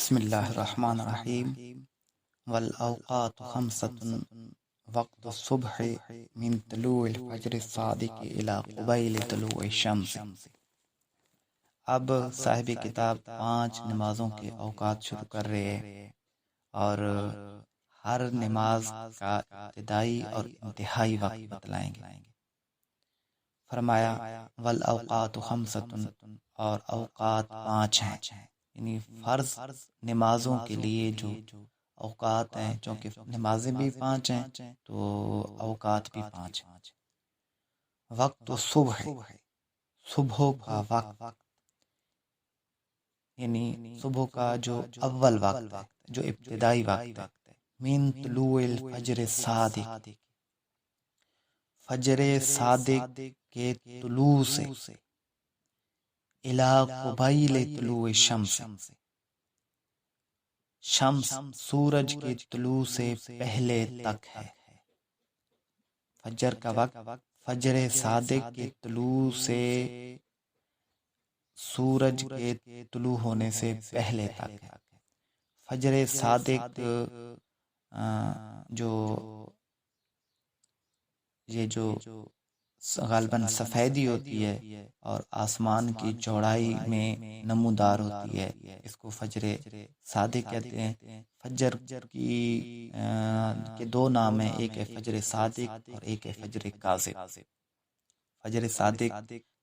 بسم اللہ الرحمن الرحیم والاوقات خمسة وقت الصبح من طلوع الفجر الصادق الى قبیل طلوع الشمس۔ اب صاحب کتاب 5 نمازوں کے اوقات شروع کر رہے ہیں اور ہر نماز کا ابتدائی اور انتہائی وقت بتلائیں گے۔ فرمایا والاوقات خمسة، اور اوقات 5 ہیں، یعنی فرض نمازوں کے لیے جو اوقات ہیں، چونکہ نمازیں بھی 5 ہیں تو اوقات بھی 5 ہیں۔ وقت صبح، صبح کا وقت، یعنی صبح کا جو اول وقت ہے، جو ابتدائی وقت ہے، من طلوع الفجر الصادق، فجر صادق کے طلوع سے، الی قبیل طلوع الشمس، شمس سورج کے طلوع سے پہلے تک ہے۔ فجر کا وقت فجر صادق کے طلوع سے سورج کے طلوع ہونے سے پہلے تک ہے۔ فجر صادق جو غالباً سفیدی ہوتی ہے اور آسمان کی چوڑائی میں نمودار ہوتی ہے، اس کو فجر صادق کہتے ہیں۔ فجر کے 2 نام ہیں، ایک ہے فجر صادق اور ایک ہے فجر کاذب۔ فجر صادق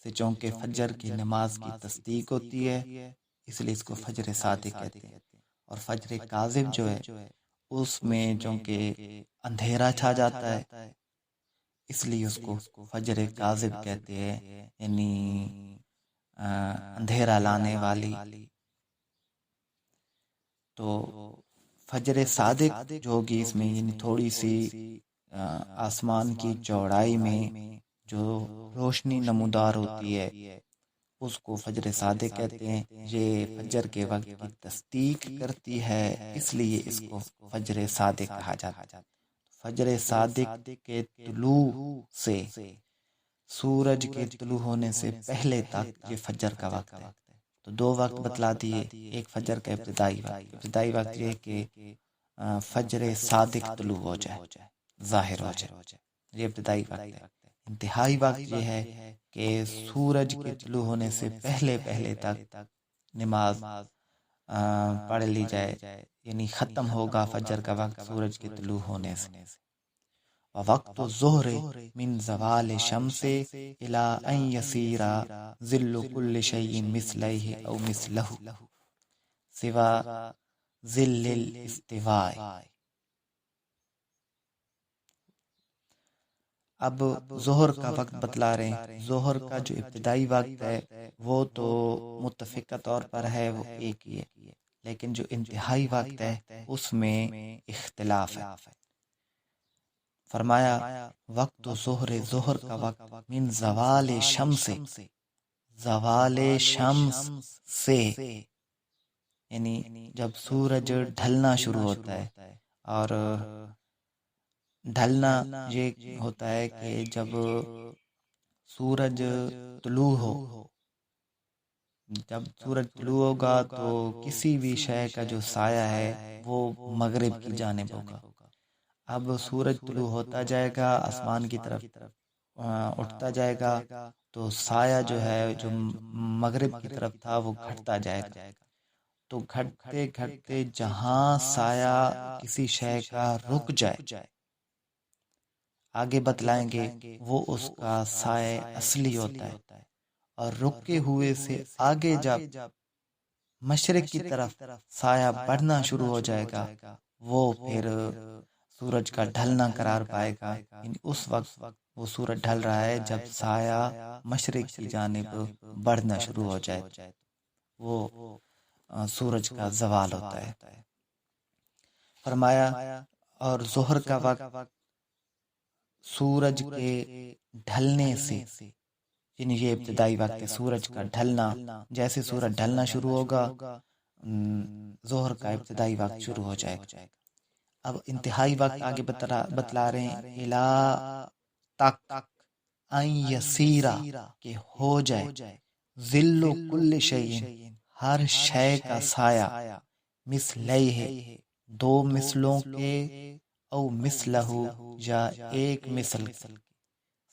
سے چونکہ فجر کی نماز کی تصدیق ہوتی ہے، اس لیے اس کو فجر صادق کہتے ہیں۔ اور فجر کاذب جو ہے، اس میں چونکہ اندھیرا چھا جاتا ہے، اس لیے اس کو فجر کاذب کہتے ہیں، یعنی اندھیرا لانے والی۔ تو فجر صادق جو ہوگی اس میں، یعنی تھوڑی سی آسمان کی چوڑائی میں جو روشنی نمودار ہوتی ہے، اس کو فجر صادق کہتے ہیں۔ یہ فجر کے وقت کی تصدیق کرتی ہے، اس لیے اس کو فجر صادق کہا جاتا ہے۔ فجر صادق کے طلوع سے سورج کے طلوع ہونے سے پہلے تک یہ فجر کا وقت ہے۔ تو 2 وقت بتلا دیے، ایک فجر کا ابتدائی وقت، ابتدائی وقت یہ کہ فجر صادق طلوع ہو جائے، ظاہر ہو جائے، یہ ابتدائی وقت ہے۔ انتہائی وقت یہ ہے کہ سورج کے طلوع ہونے سے پہلے تک نماز پڑھ لی جائے، یعنی ختم ہوگا فجر کا وقت سورج کے طلوع ہونے سے۔ وقت الظہر من زوال الشمس الى ان يصير ظل كل شيء مثله او مثله سوى ظل الاستواء۔ اب ظہر کا وقت بتلا رہے ہیں۔ ظہر کا جو ابتدائی وقت ہے وہ تو متفقہ طور پر ہے، وہ ایک ہی ہے، لیکن جو انتہائی وقت ہے اس میں اختلاف ہے۔ فرمایا وقت ظہر، ظہر کا وقت، من زوال شمس، زوال شمس سے، یعنی جب سورج ڈھلنا شروع ہوتا ہے، اور ڈھلنا یہ ہوتا ہے کہ جب سورج طلوع ہو، جب سورج طلوع ہوگا تو کسی بھی شے کا جو سایہ ہے وہ مغرب کی جانب ہوگا۔ اب سورج طلوع ہوتا جائے گا، آسمان کی طرف اٹھتا جائے گا، تو سایہ جو ہے جو مغرب کی طرف تھا وہ گھٹتا جائے گا۔ تو گھٹتے گھٹتے جہاں سایہ کسی شے کا رک جائے، آگے بتلائیں گے، وہ اس کا سایہ اصلی ہوتا ہے، اور رکے ہوئے سے آگے جب مشرق کی طرف سایہ بڑھنا شروع ہو جائے گا، وہ پھر سورج کا ڈھلنا قرار پائے گا۔ یعنی اس وقت وہ سورج ڈھل رہا ہے جب سایہ مشرق کی جانب بڑھنا شروع ہو جائے، وہ سورج کا زوال ہوتا ہے۔ فرمایا اور ظہر کا وقت سورج کے ڈھلنے سے، یعنی یہ ابتدائی وقت ہے سورج کا ڈھلنا، جیسے سورج ڈھلنا شروع ہوگا ظہر کا ابتدائی وقت شروع ہو جائے گا۔ اب انتہائی وقت آگے بتلا رہے ہیں، الا تک، ان یسیرا کہ ہو جائے، ظل کل شیء ہر شے کا سایہ، مثلیہ دو مثلوں کے، او مثلہ یا ایک مثل کے،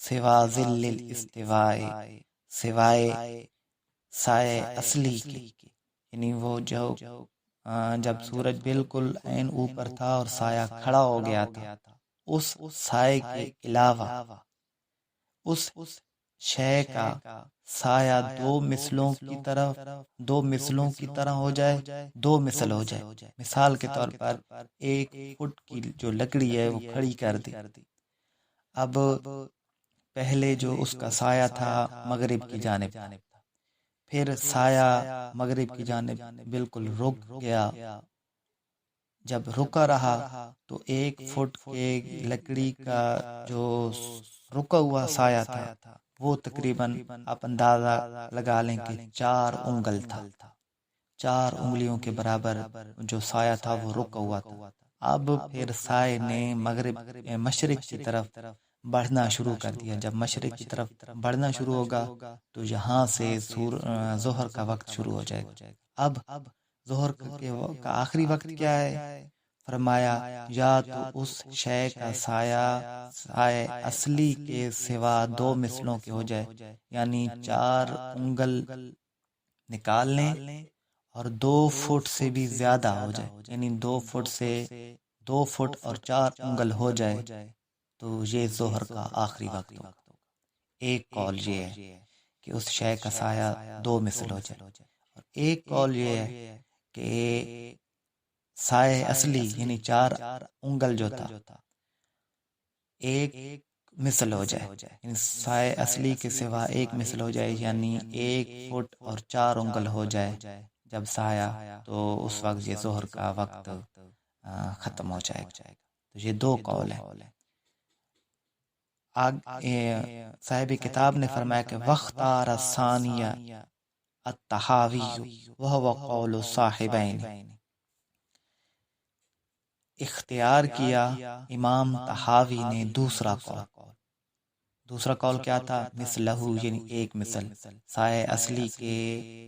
سوا ظل الاستواء سوائے سائے اصلی کے، یعنی وہ جو جب سورج بالکل عین اوپر تھا اور سایہ کھڑا ہو گیا تھا، اس سائے کے علاوہ اس شے کا سایہ دو مثلوں کی طرح ہو جائے، دو مثل ہو جائے۔ مثال کے طور پر ایک فٹ کی جو لکڑی ہے وہ کھڑی کر دی، اب پہلے جو اس کا سایہ تھا مغرب کی جانب تھا، پھر سایہ مغرب کی جانب بالکل رک گیا، جب رکا رہا تو ایک فٹ کے لکڑی کا جو رکا ہوا سایہ تھا وہ تقریباً آپ اندازہ لگا لیں کہ 4 انگل تھا، 4 انگلیوں کے برابر جو سایہ تھا وہ رکا ہوا تھا۔ اب پھر سائے نے مشرق کی طرف بڑھنا شروع کر دیا، جب مشرق کی طرف بڑھنا شروع ہوگا تو یہاں سے ظہر کا وقت شروع ہو جائے گا۔ اب ظہر کا آخری وقت کیا ہے؟ فرمایا یا تو اس شے کا سایہ اصلی کے سوا 2 مثلوں کے ہو جائے، یعنی 4 انگل نکال لیں اور 2 فٹ سے بھی زیادہ ہو جائے، یعنی 2 فٹ اور 4 انگل ہو جائے تو یہ ظہر کا آخری وقت ہوگا۔ ایک قول یہ ہے کہ اس شے کا سایہ 2 مثل ہو جائے، اور ایک قول یہ ہے کہ سائے اصلی یعنی 4 انگل جو تھا ایک مثل ہو جائے، یعنی سائے اصلی کے سوا ایک مثل ہو جائے، یعنی 1 فٹ اور 4 انگل ہو جائے جب سایہ، تو اس وقت یہ ظہر کا وقت ختم ہو جائے گا۔ تو یہ 2 قول ہیں۔ صاحب کتاب نے فرمایا کہ وختار الثانیہ الطحاوی وہو قول الصاحبین، اختیار کیا امام طحاوی نے دوسرا قول کیا تھا؟ مثلہ یعنی ایک مثل، سائے اصلی کے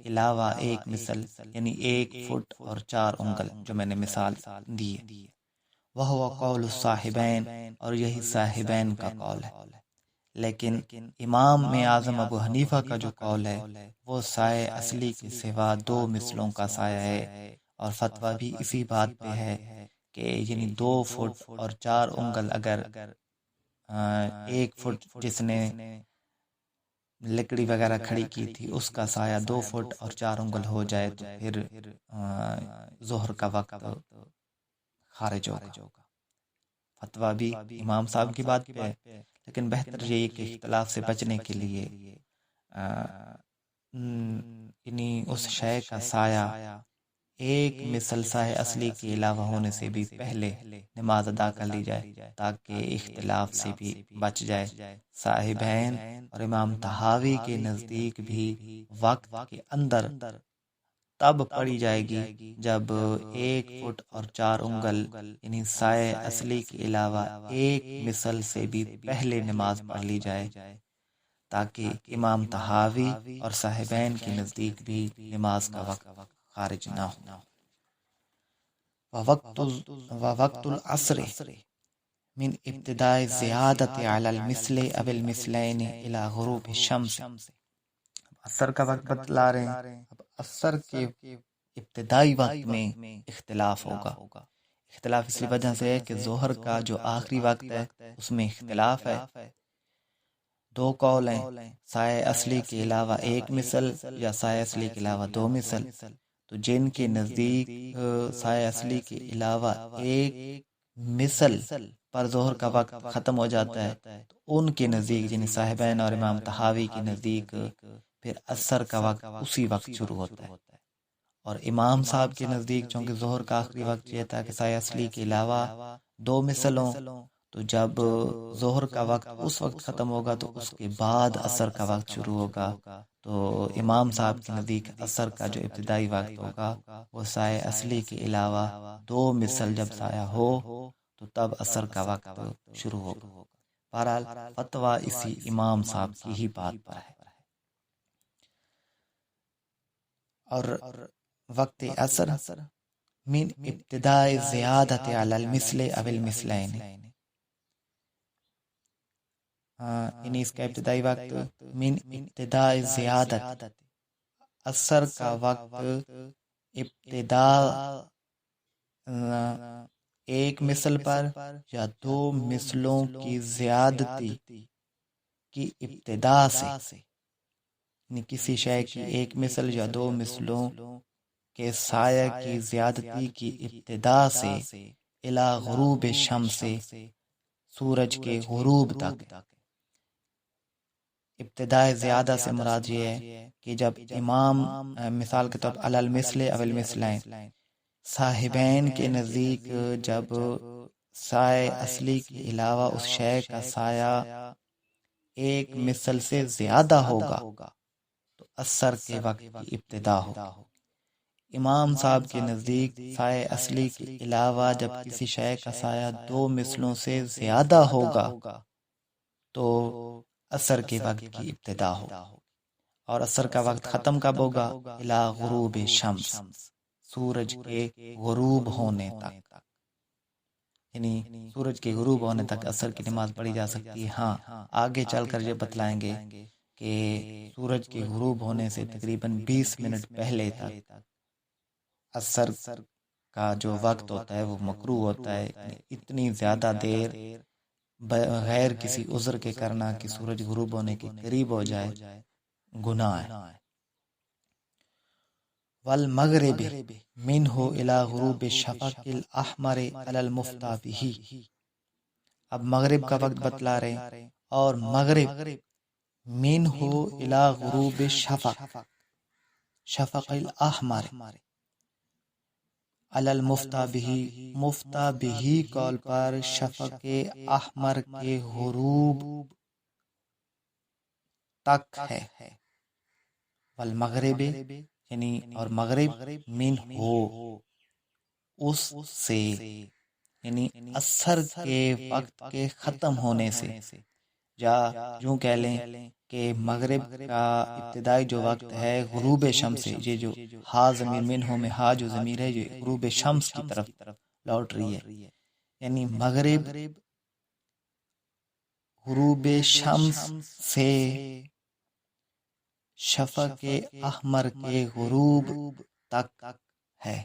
علاوہ ایک مثل، یعنی 1 فٹ اور 4 انگل جو میں نے مثال دی ہے۔ وہو قول الصاحبین، اور یہی صاحبین کا قول ہے۔ لیکن امام اعظم ابو حنیفہ کا جو قول ہے وہ سائے اصلی کے سوا 2 مثلوں کا سایہ ہے، اور فتویٰ بھی اسی بات پہ ہے کہ یعنی 2 فٹ اور 4 انگل، اگر 1 فٹ جس نے لکڑی وغیرہ کھڑی کی تھی اس کا سایہ 2 فٹ اور 4 انگل ہو جائے تو پھر ظہر کا وقت خارج ہوگا۔ فتویٰ بھی امام صاحب کی بات پہ ہے، لیکن بہتر یہ کہ اختلاف سے بچنے کے لیے یعنی اس شے کا سایہ ایک مثل سایہ اصلی کے علاوہ ہونے سے بھی پہلے نماز ادا کر لی جائے تاکہ اختلاف سے بھی بچ جائے۔ صاحبین اور امام طحاوی کے نزدیک بھی وقت کے اندر تب پڑھی جائے گی جب 1 فٹ اور 4 انگل یعنی سائے اصلی کے علاوہ ایک مثل سے بھی پہلے نماز پڑھ لی جائے تاکہ امام طحاوی اور صاحبین کے نزدیک بھی نماز کا وقت خارج نہ ہو۔ ووقت العصر من ابتداء زیادت علی المثل او المثلین الى غروب الشمس، عصر کا وقت بتلا رہے ہیں۔ اب عصر کے ابتدائی وقت میں اختلاف ہوگا۔ اختلاف اس وجہ سے ہے کہ ظہر کا جو آخری وقت ہے اس میں اختلاف ہے، 2 قول ہیں، سائے اصلی کے علاوہ 1 مثل یا سائے اصلی کے علاوہ 2 مثل۔ تو جن کے نزدیک سائے اصلی کے علاوہ 1 مثل پر ظہر کا وقت ختم ہو جاتا ہے تو ان کے نزدیک یعنی صاحبین اور امام طحاوی کے نزدیک پھر عصر کا وقت اسی وقت شروع ہوتا ہے، اور امام صاحب کے نزدیک چونکہ ظہر کا آخری وقت یہ تھا کہ سایہ اصلی کے علاوہ 2 مثل ہوں، تو جب ظہر کا وقت اس وقت ختم ہوگا تو اس کے بعد عصر کا وقت شروع ہوگا۔ تو امام صاحب کے نزدیک عصر کا جو ابتدائی وقت ہوگا وہ سایہ اصلی کے علاوہ 2 مثل جب سایہ ہو تو تب عصر کا وقت شروع ہوگا۔ بہرحال فتویٰ اسی امام صاحب کی ہی بات پر ہے۔ اور وقت عصر من ابتداء زیادت علی المثل او المثلین، یعنی اس کا ابتدائی وقت من ابتداء زیادت، اثر کا وقت ابتدا ایک مثل پر یا دو مثلوں کی زیادتی کی ابتدا سے، یعنی کسی شے کی ایک مثل یا دو مثلوں کے سایہ کی زیادتی کی ابتدا سے الی غروب شمس، سورج کے غروب تک۔ ابتدائے زیادہ سے مراد یہ ہے کہ جب امام مثال کے طور پر علی المثل او المثلین، صاحبین کے نزدیک جب سائے اصلی کے علاوہ اس شے کا سایہ ایک مثل سے زیادہ ہوگا تو اثر کے وقت کی ابتدا ہوگی۔ امام صاحب کے نزدیک سائے اصلی کے علاوہ جب کسی شے کا سایہ دو مثلوں سے زیادہ ہوگا تو اثر کے وقت کی ابتدا ہوگی، اور اثر کا وقت ختم کب ہوگا؟ الی غروب شمس، سورج کے غروب ہونے تک، یعنی سورج کے غروب ہونے تک اثر کی نماز پڑھی جا سکتی ہے۔ ہاں آگے چل کر یہ بتلائیں گے کہ سورج کے غروب ہونے سے تقریباً 20 منٹ پہلے تک اثر کا جو وقت ہوتا ہے وہ مکروہ ہوتا ہے، اتنی زیادہ دیر بغیر کسی عذر کے کرنا کہ سورج غروب ہونے کے قریب ہو جائے گناہ ہے۔ والمغرب منہ الی غروب الشفق الاحمر علی المفتى به، اب مغرب کا وقت بتلا رہے ہیں، اور مغرب منہ الی غروب الشفق، شفق الاحمر علی المفتى به، مفتى به قول پر شفق احمر کے غروب تک ہے۔ والمغرب یعنی اور مغرب من ہو، اس سے، یعنی اثر کے وقت کے ختم ہونے سے، یا یوں کہہ لیں کہ مغرب کا ابتدائی جو وقت ہے غروب شمس، یہ جو ہا ضمیر منہ میں ہا جو ضمیر ہے یہ غروب شمس کی طرف لوٹ رہی ہے، یعنی مغرب غروب شمس سے شفق احمر کے غروب تک ہے،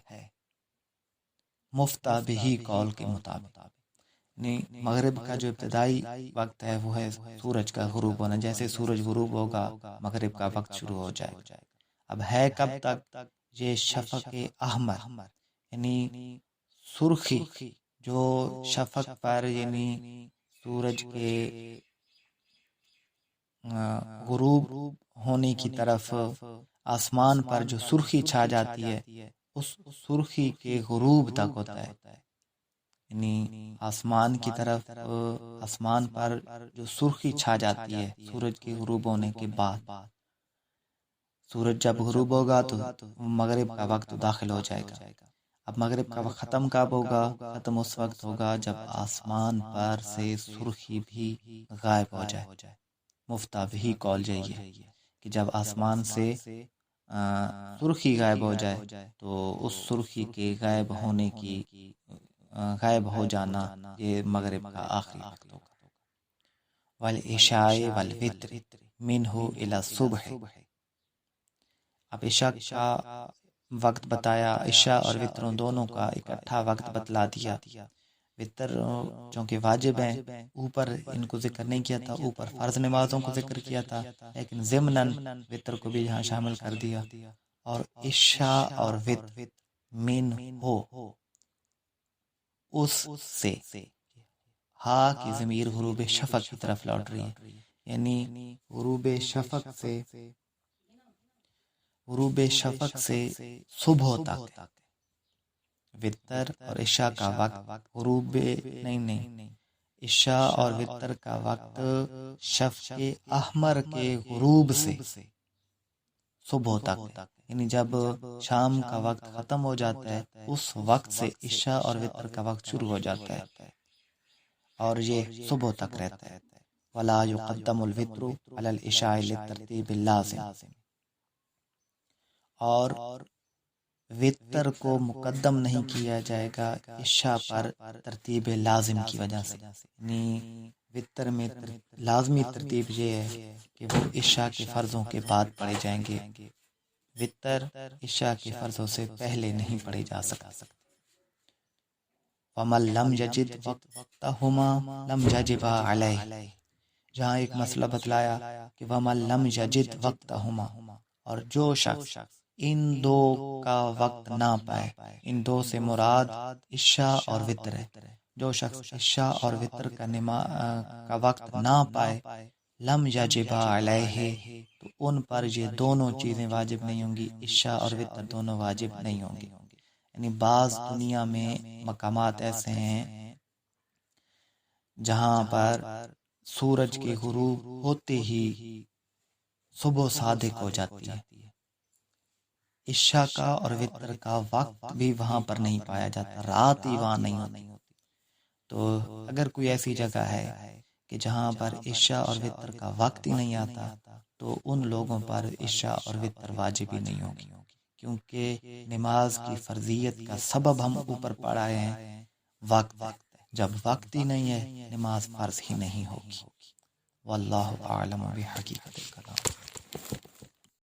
مفتى به قول کے مطابق، یعنی مغرب کا جو ابتدائی وقت ہے وہ ہے سورج کا غروب ہونا، جیسے سورج غروب ہوگا مغرب کا وقت شروع ہو جائے گا۔ اب ہے کب تک؟ یہ شفق احمر یعنی سرخی جو شفق پر، یعنی سورج کے غروب ہونے کی طرف آسمان پر جو سرخی چھا جاتی ہے اس سرخی کے غروب تک ہوتا ہے، یعنی آسمان کی طرف آسمان پر جو سرخی چھا جاتی ہے سورج کے غروب ہونے کے بعد، سورج جب غروب ہوگا تو مغرب کا وقت داخل ہو جائے گا۔ اب مغرب کا وقت ختم کب ہوگا؟ ختم اس وقت ہوگا جب آسمان پر سے سرخی بھی غائب ہو جائے۔ مفتى به قول یہی ہے کہ جب آسمان سے سرخی غائب ہو جائے تو اس سرخی کے غائب ہو جانا یہ مغرب کا آخری وقت ہوگا۔ والعشاء والوتر منہ الی الصبح، اب عشاء کا وقت بتایا، عشاء اور وتروں دونوں کا اکٹھا وقت بتلا دیا۔ وتر چونکہ واجب ہیں اوپر ان کو ذکر نہیں کیا تھا، اوپر فرض نمازوں کو ذکر کیا تھا، لیکن ضمناً وتر کو بھی یہاں شامل کر دیا۔ اور عشاء اور وتر من ہو، اس سے، ہا کی ضمیر غروب شفق کی طرف لوٹ رہی ہے، یعنی غروب شفق سے صبح تک وتر اور عشاء کا وقت غروب نہیں عشاء اور وتر کا وقت شفق احمر کے غروب سے صبح تک، یعنی جب شام کا وقت ختم ہو جاتا ہے اس وقت سے عشاء اور وتر کا وقت شروع ہو جاتا ہے اور یہ صبح تک رہتا ہے۔ ولا يقدم الوتر على العشاء للترتیب اللازم، اور وتر کو مقدم نہیں کیا جائے گا عشاء پر ترتیب لازم کی وجہ سے، یعنی وتر میں لازمی ترتیب یہ ہے کہ وہ عشاء کے فرضوں کے بعد پڑھے جائیں گے، وتر عشاء کے فرضوں سے پہلے نہیں پڑھے جا سکتے۔ وَمَن لَّمْ يَجِدْ وَقْتَهُمَا لَمْ يَجِبَا عَلَيْهِ، جہاں ایک مسئلہ بتلایا کہ وَمَن لَّمْ يَجِدْ وَقْتَهُمَا، اور جو شخص ان دو کا وقت نہ پائے، ان دو سے مراد عشاء اور وتر ہے، جو شخص عشاء اور وتر کا وقت نہ پائے، لم یجبا علیہ، تو ان پر یہ دونوں چیزیں واجب نہیں ہوں گی، عشاء اور وتر دونوں واجب نہیں ہوں گے۔ یعنی بعض دنیا میں مقامات ایسے ہیں جہاں پر سورج کے غروب ہوتے ہی صبح صادق ہو جاتی ہے، عشاء کا اور وتر کا وقت بھی وہاں پر نہیں پایا جاتا، رات ہی وہاں نہیں ہوتی۔ تو اگر کوئی ایسی جگہ ہے کہ جہاں پر عشاء اور وتر کا وقت ہی نہیں آتا، تو ان لوگوں پر عشاء اور وتر واجب ہی نہیں ہوگی، کیونکہ نماز کی فرضیت کا سبب ہم اوپر پڑھائے ہیں وقت، جب وقت ہی نہیں ہے نماز فرض ہی نہیں ہوگی۔ واللہ اعلم بحقیقت الکلام۔